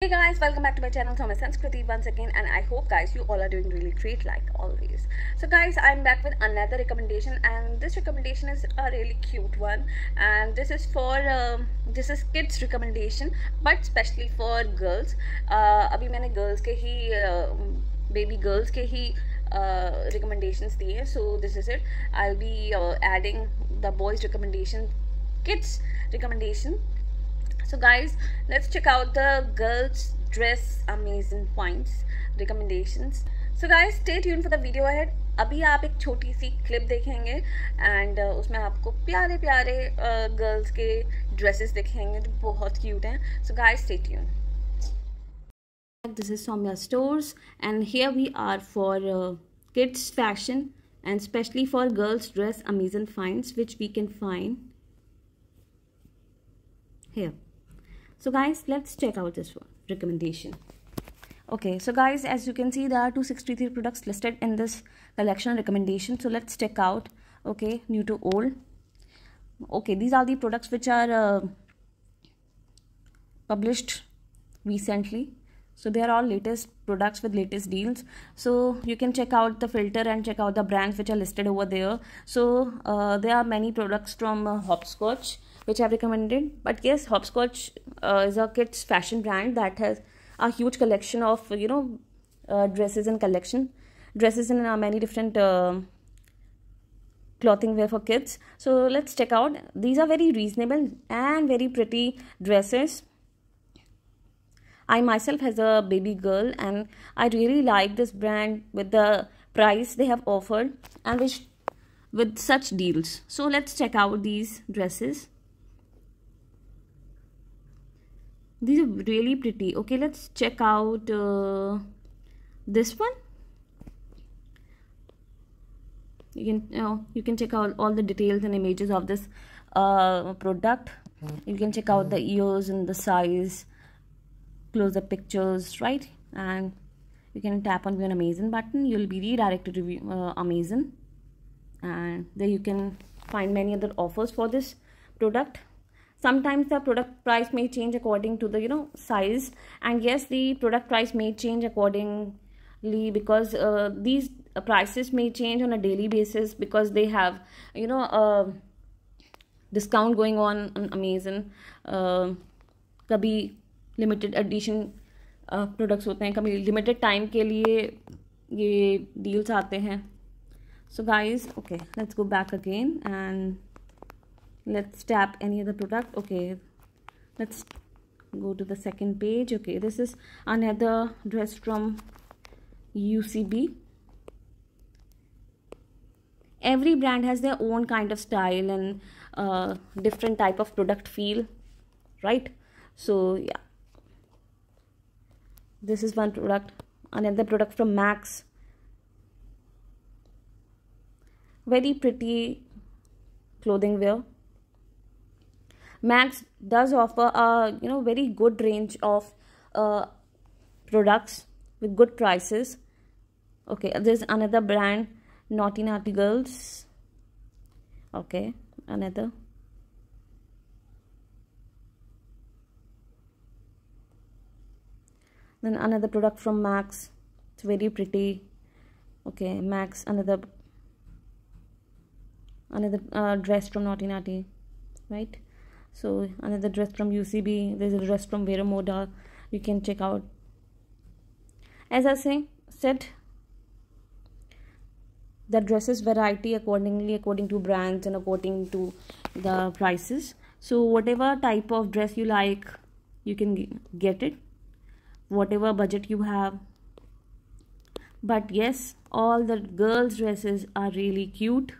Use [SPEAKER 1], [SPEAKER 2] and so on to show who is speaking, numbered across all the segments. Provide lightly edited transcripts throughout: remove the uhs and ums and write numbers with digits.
[SPEAKER 1] Hey guys, welcome back to my channel Thomas Sanskriti once again, and I hope guys you all are doing really great like always. So guys, I'm back with another recommendation, and this recommendation is a really cute one, and this is for this is kids recommendation but especially for girls. अभी मैंने girls के ही baby girls के ही recommendations दिए, so this is it. I'll be adding the boys recommendation, kids recommendation. So guys, let's check out the girls dress amazing points recommendations. So guys, stay tuned for the video ahead. अभी आप एक छोटी सी clip देखेंगे and उसमें आपको प्यारे प्यारे girls के ड्रेसेस दिखेंगे जो बहुत क्यूट हैं. So guys, stay tuned. This is Soumya Stores, and here we are for kids fashion and especially for girls dress amazing finds which we can find here. So guys, let's check out this one recommendation. Okay, so guys, as you can see, there are 263 products listed in this collection recommendation. So let's check out. Okay, new to old. Okay, these are the products which are published recently. So they are all latest products with latest deals. So you can check out the filter and check out the brands which are listed over there. So there are many products from Hopscotch which I've recommended. But yes, Hopscotch is a kids fashion brand that has a huge collection of dresses in many different clothing wear for kids. So let's check out. These are very reasonable and very pretty dresses. I myself has a baby girl and I really like this brand with the price they have offered and with such deals. So let's check out these dresses. These are really pretty. Okay, let's check out this one. You can check out all the details and images of this product. You can check out the ears and the size, close-up pictures, right? And you can tap on an Amazon button. You'll be redirected to Amazon, and there you can find many other offers for this product. Sometimes the product price may change according to the size, and yes, the product price may change accordingly because these prices may change on a daily basis because they have discount going on Amazon. कभी limited edition products होते हैं, कभी limited time के लिए ये deals आते हैं. So guys, okay, let's go back again and let's tap any other product. Okay, let's go to the second page. Okay, this is another dress from UCB. Every brand has their own kind of style and different type of product feel, right? So yeah, this is one product. Another product from Max. Very pretty clothing wear. Max does offer a very good range of products with good prices. Okay, there's another brand, Naughty Naughty Girls. Okay, another. Then another product from Max. It's very pretty. Okay, Max. Another dress from Naughty Naughty, right? So another dress from UCB. There's a dress from Vera Moda. You can check out. As I said, the dresses variety according to brands and according to the prices. So whatever type of dress you like, you can get it, whatever budget you have. But yes, all the girls' dresses are really cute.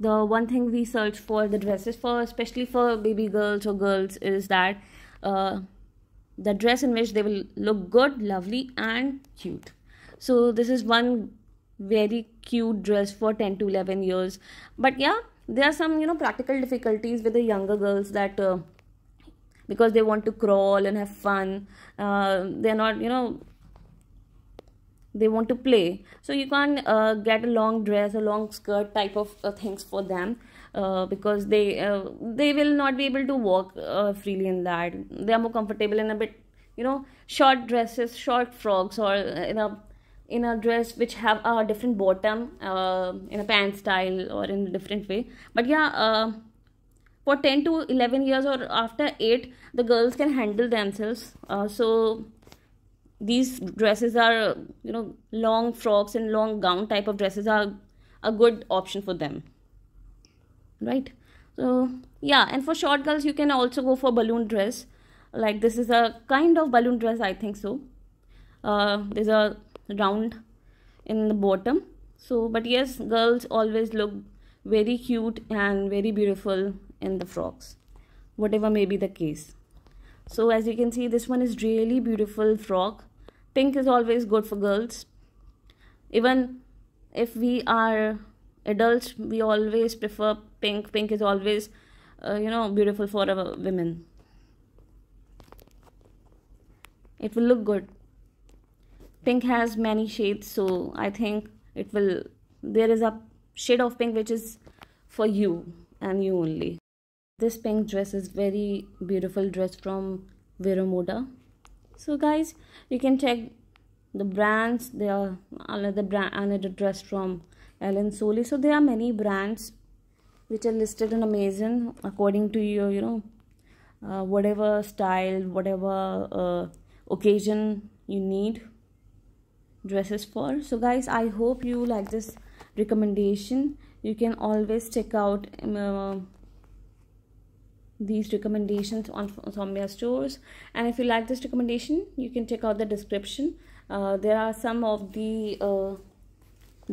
[SPEAKER 1] The one thing we search for the dresses for, especially for baby girls or girls, is that the dress in which they will look good, lovely and cute. So this is one very cute dress for 10 to 11 years. But yeah, there are some practical difficulties with the younger girls that because they want to crawl and have fun, they're not they want to play, so you can't get a long dress or long skirt type of things for them. because they will not be able to walk freely in that. They are more comfortable in a bit, short dresses, short frocks, or in a dress which have a different bottom, in a pant style or in a different way. But yeah, for 10 to 11 years or after 8, the girls can handle themselves. So these dresses are, long frocks and long gown type of dresses are a good option for them, right? So yeah, and for short girls you can also go for balloon dress. Like this is a kind of balloon dress, I think so. There's a round in the bottom. So but yes, girls always look very cute and very beautiful in the frocks, whatever may be the case. So as you can see, this one is really beautiful frock. Pink is always good for girls. Even if we are adults, we always prefer pink. Pink is always beautiful for our women. It will look good. Pink has many shades, so I think there is a shade of pink which is for you and you only. This pink dress is very beautiful dress from Vero Moda. So guys, you can check the brands. There are another dress from Ellen Solly. So there are many brands which are listed on Amazon according to your whatever style, whatever occasion you need dresses for. So guys, I hope you like this recommendation. You can always check out these recommendations on Saumya stores, and if you like this recommendation, you can check out the description. There are some of the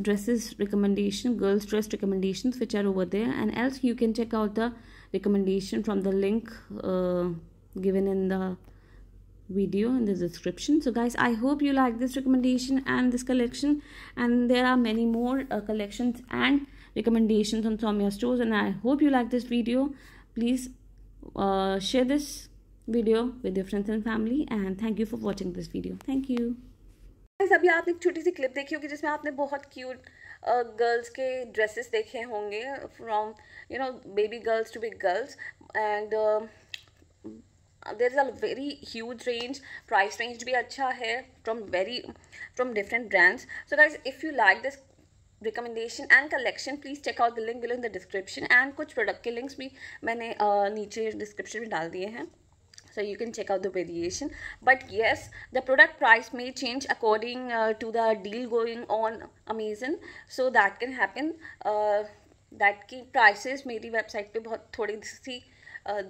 [SPEAKER 1] dresses recommendation, girls dress recommendations, which are over there, and else you can check out the recommendation from the link given in the video in the description. So guys, I hope you like this recommendation and this collection, and there are many more collections and recommendations on Saumya stores, and I hope you like this video. Please share this video with your friends and family, and thank you for watching this video. Thank you. अभी आपने एक छोटी सी clip देखी होगी जिसमें आपने बहुत cute girls के ड्रेसेस देखे होंगे, from baby girls to big girls, and there is a very huge range. Price range भी अच्छा है from different brands. So guys, if you like this recommendation and collection, please check out the link below in the description, and कुछ product के links भी मैंने नीचे description में डाल दिए हैं, so you can check out the variation. But yes, the product price may change according to the deal going on Amazon, so that can happen. That की prices मेरी website पे बहुत थोड़ी सी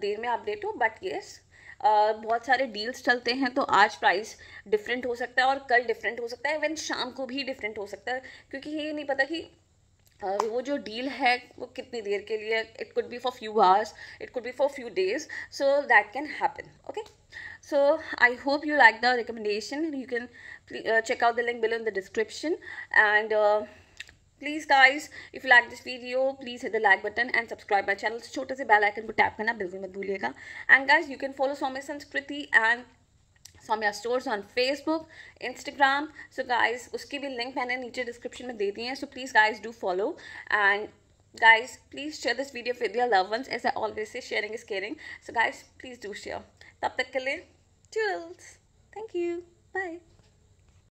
[SPEAKER 1] देर में update हो, but yes, बहुत सारे deals चलते हैं, तो आज प्राइस डिफरेंट हो सकता है और कल डिफरेंट हो सकता है, इवन शाम को भी डिफरेंट हो सकता है, क्योंकि ये नहीं पता कि वो जो डील है वो कितनी देर के लिए. It could be for few hours, it could be for few days, so that can happen. Okay, so I hope you like the recommendation. You can check out the link below in the description, and please guys, if you like this video, please hit the like button and subscribe my channel. छोटे से bell icon को tap करना बिल्कुल मत भूलिएगा. And guys, you can follow Saumya Sanskriti and Saumya stores on Facebook, Instagram. So guys, उसकी भी link मैंने नीचे description में दे दी है. So please guys, do follow, and guys, please share this video with your loved ones. As I always say, sharing is caring. So guys, please do share. तब तक के लिए, toodles. Thank you. Bye.